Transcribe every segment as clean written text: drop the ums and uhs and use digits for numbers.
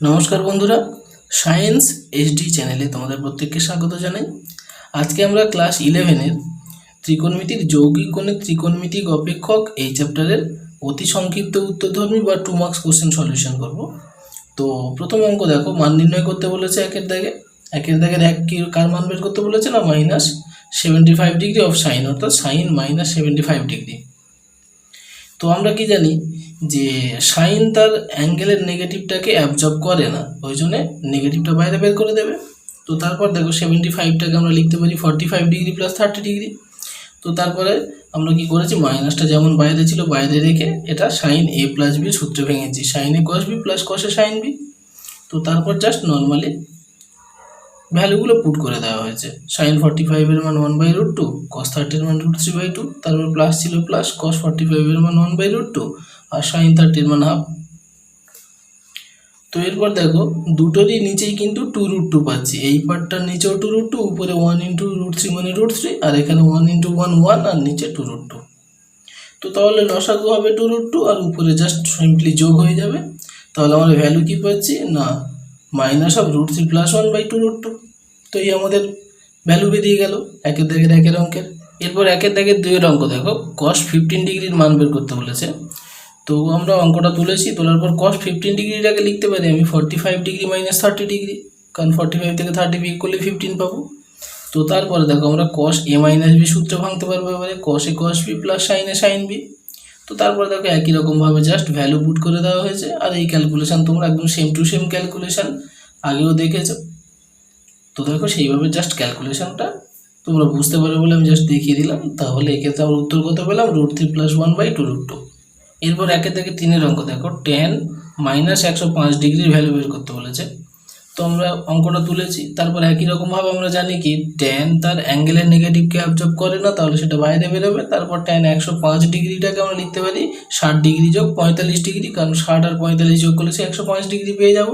নমস্কার বন্ধুরা, science HD চ্যানেলে তোমাদের প্রত্যেককে স্বাগত জানাই। আজকে আমরা ক্লাস 11-এর ত্রিকোণমিতির যৌগিক গণিত ত্রিকোণমিতিক অপেক্ষক এই চ্যাপ্টারের অতি সংক্ষিপ্ত উত্তরধর্মী বা 2 মার্কস কোশ্চেন সলিউশন করব। তো প্রথম অঙ্ক দেখো, মান নির্ণয় করতে বলেছে একের দাগের এক কার মান বের করতে বলেছে না -75 ডিগ্রি অফ সাইন, অর্থাৎ সাইন -75 ডিগ্রি। তো আমরা কি জানি যে সাইন তার অ্যাঙ্গেলের নেগেটিভটাকে অ্যাবজর্ব করে না, ওই জন্য নেগেটিভটা বাইরে বের করে দেবে। তো তারপর দেখো 75টাকে আমরা লিখতে পারি 45 ডিগ্রি প্লাস 30 ডিগ্রি। তো তারপরে আমরা কি করেছি, মাইনাসটা যেমন বাইরে ছিল বাইরে রেখে এটা সাইন এ প্লাস বি সূত্রে ভেঙেছি, sine A cos B plus কসে সাইন বি। তো তারপর জাস্ট নর্মালি ভ্যালুগুলো পুট করে দেওয়া হয়েছে। সাইন 45-এর মান 1/√2, কস 30-এর মান √3/2, তারপর প্লাস ছিল প্লাস কস 45-এর মান 1/√2 আর সাইন 30-এর মান হাফ। তো এরপর দেখো দুটোরই নিচেই কিন্তু 2√2 পাচ্ছি, এই পার্টটার নিচেও 2√2, উপরে 1 × √3 মানে √3, আর এখানে 1 × 1 1 আর নিচে 2√2। তো তাহলে লসাগু হবে 2√2 আর উপরে জাস্ট সিম্পলি যোগ হয়ে যাবে। তাহলে আমরা ভ্যালু কি পাচ্ছি না -√3 + 1/2√2। তো এই আমাদের ভ্যালু বেরিয়ে গেল একের দাগের অঙ্কের। এরপর একের দাগের 2-এর অঙ্ক দেখো, cos 15 ডিগ্রির মান বের করতে বলেছে। তো আমরা অঙ্কটা তুলেছি, তোলার পর cos 15 ডিগ্রিটাকে লিখতে পারি আমি 45 ডিগ্রি - 30 ডিগ্রি, কারণ 45 থেকে 30 বিয়োগ করলে 15 পাবো। তো তারপরে দেখো আমরা cos a - b সূত্রে ভাঙতে পারবো এবারে, cos a cos b plus sin a sin b। তো তারপরে দেখো একই রকমভাবে জাস্ট ভ্যালু পুট করে দেওয়া হয়েছে। আর এই ক্যালকুলেশন তোমরা একদম সেম টু সেম ক্যালকুলেশন আগেও দেখেছো। তো দেখো সেইভাবে জাস্ট ক্যালকুলেশনটা তোমরা বুঝতে পারবে বলে আমি জাস্ট দেখিয়ে দিলাম। তাহলে এক্ষেত্রে আমরা উত্তর কত পেলাম, √3 + 1/2√2। এরপর একের থেকে 3-এর অঙ্ক দেখো, tan -105 ডিগ্রির ভ্যালু বের করতে বলেছে। তো আমরা অঙ্কটা তুলেছি, তারপর একই রকমভাবে আমরা জানি কি tan তার অ্যাঙ্গেলের নেগেটিভকে অ্যাবজর্ব করে না, তাহলে সেটা বাইরে বেরোবে। তারপর tan 105 ডিগ্রিটাকে আমরা লিখতে পারি 60 ডিগ্রি যোগ 45 ডিগ্রি, কারণ 60 আর 45 যোগ করলে 105 ডিগ্রি পেয়ে যাব।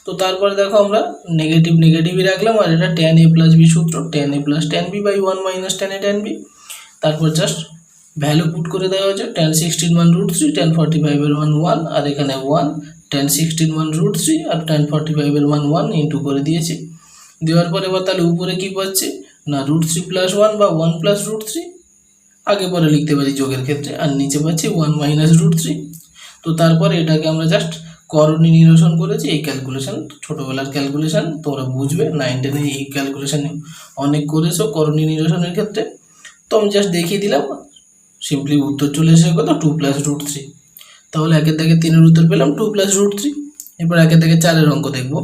তো তারপরে দেখো আমরা নেগেটিভই রাখলাম, আর এটা tan a + b সূত্র, tan a + tan b / 1 - tan a tan b। তারপর জাস্ট ভ্যালু পুট করে দেওয়া হয়েছে, tan 60-এর মান √3, tan 45-এর মান 1 আর এখানে 1, tan 60-এর মান √3 আর tan 45-এর মান 1 ইন্টু করে দিয়েছি। দেওয়ার পরে এবার তাহলে উপরে কি পাচ্ছি না √3 + 1 বা 1 + √3 আগে পরে লিখতে পারি যোগের ক্ষেত্রে, আর নিচে পাচ্ছি 1 - √3। তো তারপরে এটাকে আমরা জাস্ট করণী নিরসন করেছি। এই ক্যালকুলেশন ছোটোবেলার ক্যালকুলেশন, তোমরা বুঝবে 9-10-এ এই ক্যালকুলেশন অনেক করেছো করণী নিরসনের ক্ষেত্রে। তো আমি জাস্ট দেখিয়ে দিলাম, সিম্পলি উত্তর চলে এসে কত 2 + √3। তাহলে একের দাগে 3-এর উত্তর পেলাম 2 + √3। এরপর একের দাগে 4-এর অঙ্ক দেখবো।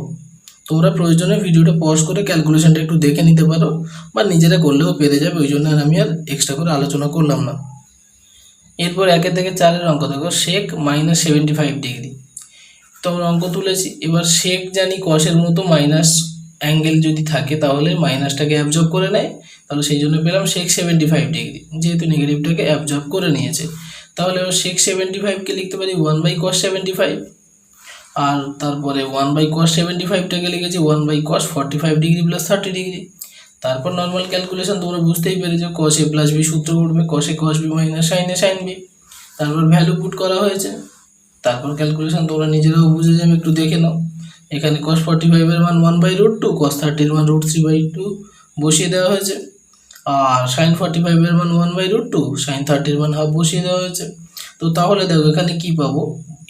তোমরা প্রয়োজনে ভিডিওটা পজ করে ক্যালকুলেশনটা একটু দেখে নিতে পারো, বা নিজেরা করলেও পেরে যাবে, ওই জন্য আমি আর এক্সট্রা করে আলোচনা করলাম না। এরপর একের দাগে 4-এর অঙ্ক দেখো, sec -75 ডিগ্রি। তো আমরা অঙ্ক তুলেছি, এবার sec জানি কসের মতো মাইনাস অ্যাঙ্গেল যদি থাকে তাহলে মাইনাসটাকে অ্যাবজর্ব করে নেয়, তাহলে সেই জন্য পেলাম sec 75 ডিগ্রি, যেহেতু নেগেটিভটাকে অ্যাবজর্ব করে নিয়েছে। তাহলে এবার sec 75-কে লিখতে পারি 1/cos 75, আর তারপরে 1/cos 75টাকে লিখেছি 1/cos 45 ডিগ্রি প্লাস 30 ডিগ্রি। তারপর নর্মাল ক্যালকুলেশন তোমরা বুঝতেই পেরেছো, cos a + b সূত্র উঠবে, cos a cos b - sin a sin b। তারপর ভ্যালু পুট করা হয়েছে। তারপর ক্যালকুলেশন তোমরা নিজেরাও বুঝে যাবে, একটু দেখে নাও। এখানে cos 45-এর মান 1/√2, cos 30-এর মান √3/2 বসিয়ে দেওয়া হয়েছে, আর sin 45-এর মান 1/√2, sin 30-এর মান হাফ বসিয়ে দেওয়া হয়েছে। তো তাহলে দেখো এখানে কি পাবো,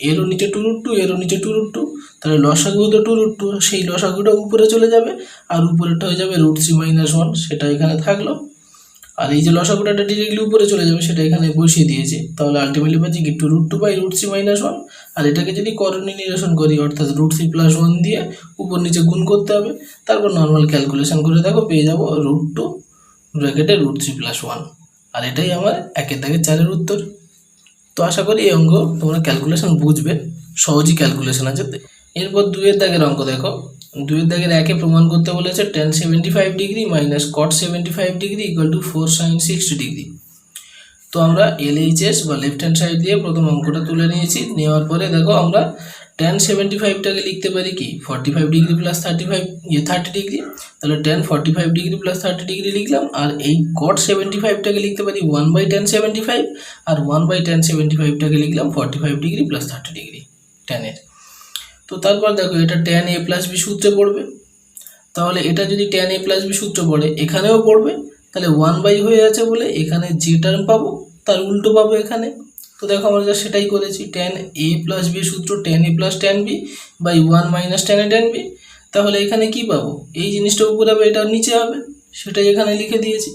এরও নিচে 2√2, এরও নিচে 2√2, তাহলে লসাগু তো 2√2, সেই লসাগুটা উপরে চলে যাবে, আর উপরেরটা হয়ে যাবে √3 - 1, সেটা এখানে থাকলো। আর এই যে লসাগুটা ডিরেক্টলি উপরে চলে যাবে, সেটা এখানে বসিয়ে দিয়েছি। তাহলে আলটিমেটলি পাচ্ছি কি 2√2/√3 - 1। আর এটাকে যদি করণী নিরসন করি, অর্থাৎ √3 + 1 দিয়ে উপর নিচে গুণ করতে হবে। তারপর নর্মাল ক্যালকুলেশন করে দেখো পেয়ে যাবো √2 ব্র্যাকেটে √3 + 1। আর এটাই আমার একের দাগের 4-এর উত্তর। তো আশা করি এই অঙ্ক তোমরা ক্যালকুলেশন বুঝবে, সহজই ক্যালকুলেশন আছে। এরপর 2-এর দাগের অঙ্ক দেখো, 2-এর দাগের 1-এ প্রমাণ করতে বলেছে tan 75 degree - cot 75 degree = 4 sin 60 degree. তো আমরা LHS বা লেফট হ্যান্ড সাইড দিয়ে প্রথম অঙ্কটা তুলে নিয়েছি। নেওয়ার পরে দেখো আমরা tan 75টাকে লিখতে পারি কি 45 ডিগ্রি প্লাস 30 ডিগ্রি, তাহলে tan 45 ডিগ্রি প্লাস 30 ডিগ্রি লিখলাম। আর এই cot 75টাকে লিখতে পারি 1/tan 75, আর 1/tan 75টাকে লিখলাম 45 ডিগ্রি প্লাস 30 ডিগ্রি tan এর। তো তারপর দেখো এটা tan a প্লাস বি সূত্রে পড়বে, তাহলে এটা যদি tan a প্লাস বি সূত্র পড়ে এখানেও পড়বে, তাহলে 1 হয়ে আছে বলে এখানে যে টার্ম পাবো তার উল্টো পাবো এখানে। তো দেখো আমরা যা সেটাই করেছি, tan a প্লাস বি সূত্র tan a plus tan b by 1 minus tan a tan b। তাহলে এখানে কি পাবো, এই জিনিসটা উপরে হবে, এটা নিচে হবে, সেটাই এখানে লিখে দিয়েছি।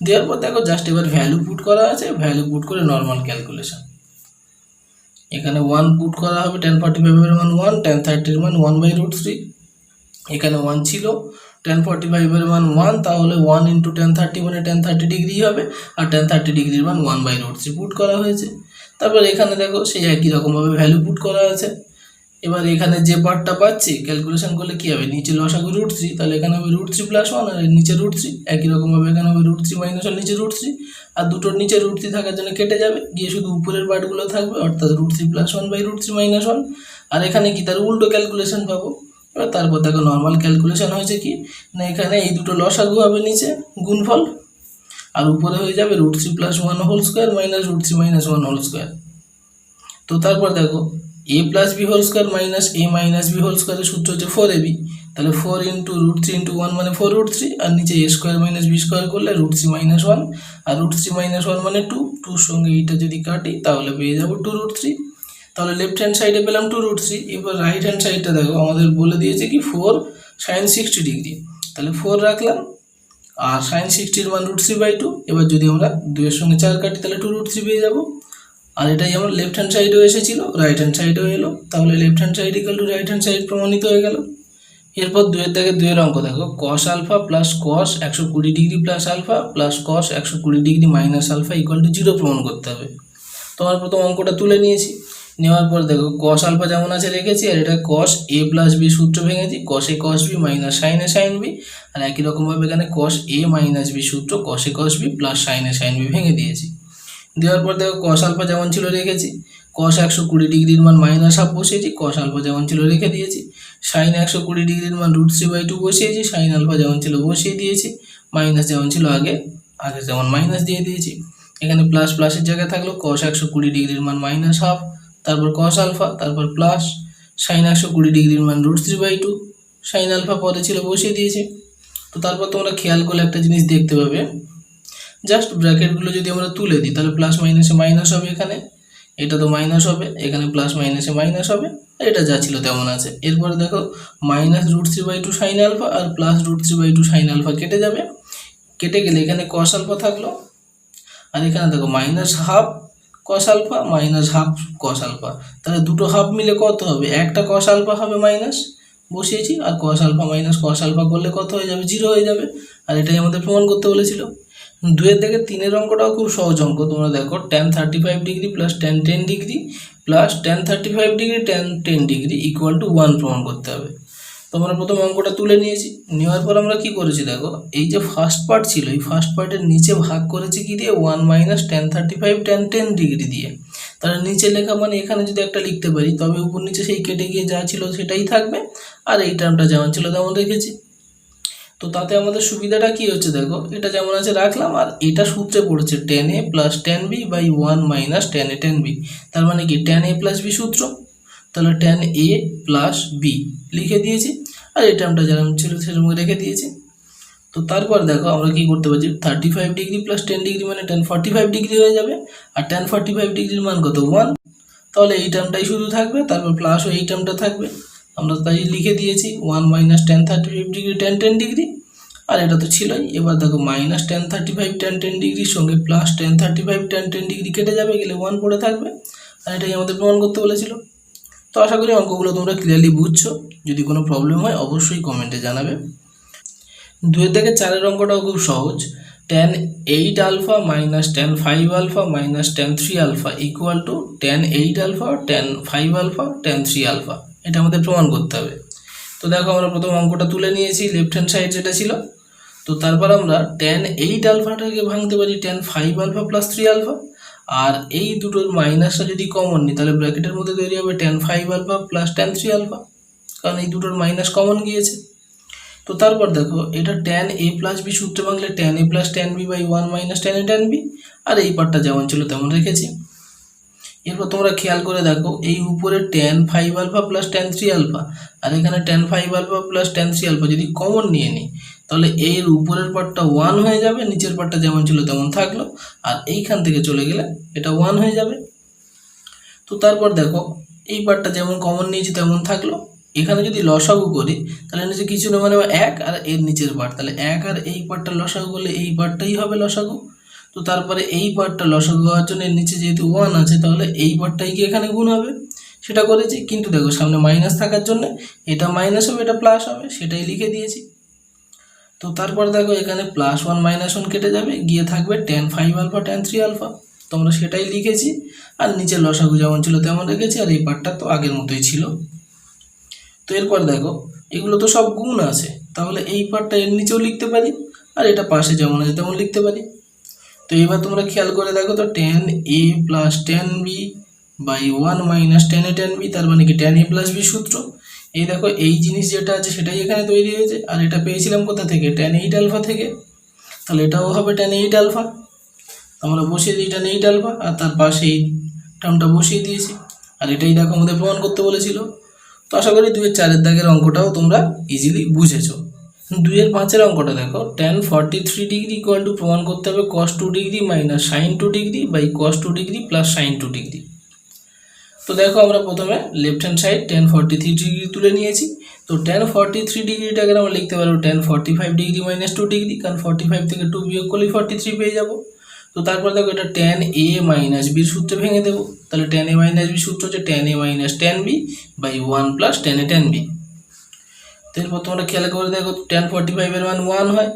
দেওয়ার পর দেখো জাস্ট এবার ভ্যালু পুট করা আছে, ভ্যালু পুট করে নর্মাল ক্যালকুলেশন। এখানে 1 পুট করা হবে, tan 45 এর মান 1, tan 30 এর মান 1/√3। এখানে 1 ছিল, tan 45 এর মান 1, তাহলে 1 ইন্টু tan 30 মানে tan 30 ডিগ্রি হবে, আর tan 30 ডিগ্রির মান 1/√3 পুট করা হয়েছে। তারপর এখানে দেখো সেই একই রকমভাবে ভ্যালু পুট করা আছে। এবার এখানে যে পার্টটা পাচ্ছি ক্যালকুলেশন করলে কি হবে, নিচে লসাগু √3, তাহলে এখানে হবে √3 প্লাস 1, আর নিচে √3, একই রকমভাবে এখানে হবে √3 মাইনাস 1, নিচে √3, আর দুটোর নিচে √3 থাকার জন্য কেটে যাবে, গিয়ে শুধু উপরের পার্টগুলো থাকবে, অর্থাৎ √3 প্লাস 1/√3 মাইনাস 1। আর এখানে কি তার উল্টো ক্যালকুলেশন পাবো। এবার তারপর দেখো নর্মাল ক্যালকুলেশন হয়েছে কি না, এখানে এই দুটো লসাগু হবে নিচে গুণফল, আর উপরে হয়ে যাবে √3 plus 1 whole square minus √3 minus 1 whole square. তো তারপর দেখো a plus B whole square minus a minus B whole স্কোয়ারের সূত্র হচ্ছে 4ab, তাহলে 4 ইন্টু √3 ইন্টু 1 মানে 4√3, আর নিচে a square minus B square করলে √3 মাইনাস 1, আর √3 মাইনাস 1 মানে 2, 2 সঙ্গে এইটা যদি কাটি তাহলে পেয়ে যাবো 2√3। তাহলে লেফট হ্যান্ড সাইডে পেলাম 2√3। এবার রাইট হ্যান্ড সাইডটা দেখো আমাদের বলে দিয়েছে কি 4 sin 60 ডিগ্রি, তাহলে 4 রাখলাম, আর sin 60 এর মান √3/2। এবার যদি আমরা 2 এর সঙ্গে 4 কাটি তাহলে 2√3 পেয়ে যাবো। আর এটাই আমার লেফট হ্যান্ড সাইডেও এসেছিল, রাইট হ্যান্ড সাইডেও এলো, তাহলে left hand side equal to right hand side প্রমাণিত হয়ে গেল। এরপর 2 এর দাগে 2 এর অঙ্ক দেখো, cos alpha plus cos 120 degree plus alpha plus cos 120 degree minus alpha equal to 0 প্রমাণ করতে হবে। তোমার প্রথম অঙ্কটা তুলে নিয়েছি, নেওয়ার পর দেখো cos আলফা যেমন আছে রেখেছি, আর এটা cos a প্লাস বি সূত্র ভেঙেছি, cos a cos b minus sin a sin b, আর একই রকমভাবে এখানে cos a মাইনাস বি সূত্র cos a cos b plus sin a sin b ভেঙে দিয়েছি। দেওয়ার পর দেখো cos আলফা যেমন ছিল রেখেছি, cos 120 ডিগ্রির মান মাইনাস হাফ বসিয়েছি, cos আলফা যেমন ছিল রেখে দিয়েছি, sin 120 ডিগ্রির মান √3/2 বসিয়েছি, sin আলফা যেমন ছিল বসিয়ে দিয়েছি, মাইনাস যেমন ছিল আগে যেমন মাইনাস দিয়ে দিয়েছি। এখানে প্লাস প্লাসের জায়গায় থাকলো cos 120 ডিগ্রির মান মাইনাস হাফ, তারপর cos আলফা, তারপর প্লাস sin 120 ডিগ্রির মান √3/2, sin আলফা পরে ছিল বসিয়ে দিয়েছি। তো তারপর তোমরা খেয়াল করলে একটা জিনিস দেখতে পাবে, জাস্ট ব্র্যাকেটগুলো যদি আমরা তুলে দিই তাহলে প্লাস মাইনাসে মাইনাস হবে, এখানে এটা তো মাইনাস হবে, এখানে প্লাস মাইনাসে মাইনাস হবে, এটা যা ছিল তেমন আছে। এরপরে দেখো মাইনাস √3/2 sin আলফা আর প্লাস √3/2 sin আলফা কেটে যাবে, কেটে গেলে এখানে cos আলফা থাকলো, আর এখানে দেখো minus half cos alpha minus half cos alpha, তাহলে দুটো হাফ মিলে কত হবে, একটা cos আলফা হবে মাইনাস বসিয়েছি, আর cos alpha minus cos alpha করলে কত হয়ে যাবে, 0 হয়ে যাবে। আর এটাই আমাদের প্রমাণ করতে বলেছিল। 2 এর থেকে 3 এর অঙ্কটাও খুব সহজ অঙ্ক, তোমরা দেখো tan 35 degree plus tan 10 degree plus tan 35 degree tan 10 degree equal to 1 প্রমাণ করতে হবে। তোমরা প্রথম অঙ্কটা তুলে নিয়েছি, নেওয়ার পর আমরা কি করেছি দেখো, এই যে ফার্স্ট পার্ট ছিল এই ফার্স্ট পার্টের নিচে ভাগ করেছি কি দিয়ে, 1 মাইনাস tan 35 tan 10 ডিগ্রি দিয়ে। তাহলে নিচে লেখা মানে এখানে যদি একটা লিখতে পারি, তবে উপর নিচে সেই কেটে গিয়ে যা ছিল সেটাই থাকবে, আর এই টার্মটা যেমন ছিল তেমন রেখেছি। তো তাতে আমাদের সুবিধাটা কি হচ্ছে দেখো, এটা যেমন আছে রাখলাম, আর এটা সূত্রে পড়েছে tan a plus tan b by 1 minus tan a tan b, তার মানে কি tan a প্লাস b সূত্র, তাহলে tan a প্লাস b লিখে দিয়েছি, আর এই টার্মটা যেরকম ছিল সেরকম রেখে দিয়েছি। তো তারপর দেখো আমরা কি করতে পারছি, 35 ডিগ্রি প্লাস 10 ডিগ্রি মানে tan 45 ডিগ্রি হয়ে যাবে, আর tan 45 ডিগ্রির মান কত 1, তাহলে এই টার্মটাই শুধু থাকবে, তারপর প্লাস এই টার্মটা থাকবে, আমরা তাই লিখে দিয়েছি 1 minus tan 35 degree tan 10 degree, আর এটা তো ছিলই। এবার দেখো মাইনাস tan 35 tan 10 ডিগ্রির সঙ্গে প্লাস tan 35 tan 10 ডিগ্রি কেটে যাবে, গেলে 1 পড়ে থাকবে, আর এটাই আমাদের প্রমাণ করতে বলেছিল। তো আশা করি অঙ্কগুলো তোমরা ক্লিয়ারলি বুঝছো, যদি কোনো প্রবলেম হয় অবশ্যই কমেন্টে জানাবে। 2 এর থেকে 4 এর অঙ্কটাও খুব সহজ, tan 8 alpha minus tan 5 alpha minus tan 3 alpha equal to tan 8 alpha tan 5 alpha tan 3 alpha, এটা আমাদের প্রমাণ করতে হবে। তো দেখো আমরা প্রথম অঙ্কটা তুলে নিয়েছি, লেফট হ্যান্ড সাইড যেটা ছিল, তো তারপর আমরা tan 8 আলফাটাকে ভাঙতে পারি tan 5 আলফা প্লাস 3 আলফা, আর এই দুটোর মাইনাসটা যদি কমন নিই তাহলে ব্র্যাকেটের মধ্যে তৈরি হবে tan 5 alpha plus tan 3 alpha, কারণ এই দুটোর মাইনাস কমন গিয়েছে। তো তারপর দেখো এটা tan a প্লাস বি সূত্রে ভাঙলে tan a plus tan b by 1 minus tan a tan b, আর এই পার্টটা যেমন ছিল তেমন রেখেছি। এরপর তোমরা খেয়াল করে দেখো এই উপরে tan 5 alpha plus tan 3 alpha আর এখানে tan 5 alpha plus tan 3 alpha যদি কমন নিয়ে নিই তাহলে এর উপরের পার্টটা 1 হয়ে যাবে, নিচের পার্টটা যেমন ছিল তেমন থাকলো, আর এইখান থেকে চলে গেলে এটা 1 হয়ে যাবে। তো তারপর দেখো এই পার্টটা যেমন কমন নিয়েছি তেমন থাকলো। এখানে যদি লসাগু করি তাহলে নিচে কিছু না মানে 1 আর এর নিচের পার্ট, তাহলে 1 আর এই পার্টটা লসাগু করলে এই পার্টটাই হবে লসাগু। তো তারপরে এই পার্টটা লসাগু হওয়ার জন্য এর নিচে যেহেতু 1 আছে তাহলে এই পার্টটাই কি এখানে গুণ হবে, সেটা করেছি। কিন্তু দেখো সামনে মাইনাস থাকার জন্য এটা মাইনাস হবে এটা প্লাস হবে, সেটাই লিখে দিয়েছি। তো তারপর দেখো এখানে +1 -1 কেটে যাবে, গিয়ে থাকবে tan 5 আলফা tan 3 আলফা, তোমরা সেটাই লিখেছি। আর নিচে লসাগু যেমন ছিল তেমন রেখেছি, আর এই পার্টটা তো আগের মতোই ছিল। তো এরপর দেখো এগুলো তো সব গুণ আছে, তাহলে এই পার্টটা এর নিচেও লিখতে পারি আর এটা পাশে যেমন আছে তেমন লিখতে পারি। তো এবার তোমরা খেয়াল করে দেখো তো tan a plus tan b by 1 minus tan a tan b, তার মানে কি tan a প্লাস b সূত্র। এই দেখো এই জিনিস যেটা আছে সেটাই এখানে তৈরি হয়েছে, আর এটা পেয়েছিলাম কোথা থেকে, tan 8 আলফা থেকে, তাহলে এটাও হবে tan 8 আলফা। আমরা বসিয়ে দিই tan 8 আলফা আর তার পাশে এই টার্মটা বসিয়ে দিয়েছি, আর এটাই দেখো আমাদের প্রমাণ করতে বলেছিল। তো আশা করি 2 এর 4 এর দাগের অঙ্কটাও তোমরা ইজিলি বুঝেছো। 2 এর 5 এর অঙ্কটা দেখো, tan 43 ডিগ্রি ইকুয়াল টু প্রমাণ করতে হবে cos 2 degree minus sin 2 degree by cos 2 degree plus sin 2 degree. তো দেখো আমরা প্রথমে left hand side tan 43 degree তুলে নিয়েছি। তো tan 43 ডিগ্রিটাকে আমরা লিখতে পারবো tan 45 ডিগ্রি মাইনাস 2 ডিগ্রি, কারণ 45 থেকে 2 বিয়োগ করলেই 43 পেয়ে যাবো। তো তারপর দেখো এটা tan a মাইনাস b সূত্রে ভেঙে দেবো, তাহলে tan a মাইনাস b সূত্র হচ্ছে tan a minus tan b by 1 plus tan a tan b। এরপর তোমরা খেয়াল করে দেখো tan 45 এর মান 1 হয়,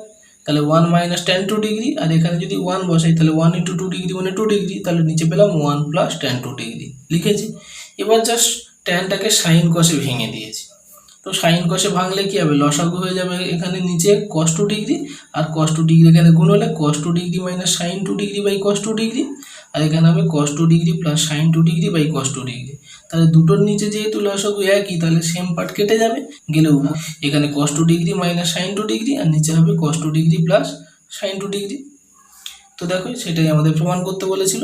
তাহলে 1 মাইনাস tan 2 ডিগ্রি, আর এখানে যদি 1 বসাই তাহলে 1 ইন্টু 2 ডিগ্রি মানে 2 ডিগ্রি, তাহলে নিচে পেলাম 1 প্লাস tan 2 ডিগ্রি লিখেছি। এবার জাস্ট ট্যানটাকে সাইন কষে ভেঙে দিয়েছি। তো সাইন কষে ভাঙলে কি হবে, লসাগু হয়ে যাবে এখানে নিচে cos 2 ডিগ্রি, আর cos 2 ডিগ্রি এখানে গুণ হলে cos 2 degree minus sin 2 degree by cos 2 degree, আর এখানে হবে cos 2 degree plus sin 2 degree by cos 2 degree. তাহলে দুটোর নিচে যেহেতু লসাগু একই তাহলে সেম পার্ট কেটে যাবে, গেলেও এখানে cos 2 degree minus sin 2 degree আর নিচে হবে cos 2 degree plus sin 2 degree. তো দেখো সেটাই আমাদের প্রমাণ করতে বলেছিল,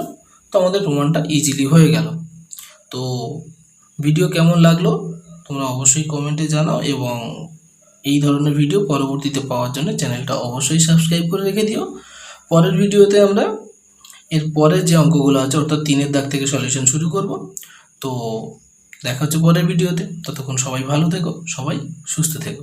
তো আমাদের প্রমাণটা ইজিলি হয়ে গেল। তো ভিডিও কেমন লাগলো তোমরা অবশ্যই কমেন্টে জানাও, এবং এই ধরনের ভিডিও পরবর্তীতে পাওয়ার জন্য চ্যানেলটা অবশ্যই সাবস্ক্রাইব করে রেখে দিও। পরের ভিডিওতে আমরা এর পরের যে অঙ্কগুলো আছে অর্থাৎ 3 এর দাগ থেকে সলিউশন শুরু করব। তো দেখা হচ্ছে পরের ভিডিওতে, ততক্ষণ সবাই ভালো থেকো, সবাই সুস্থ থেকো।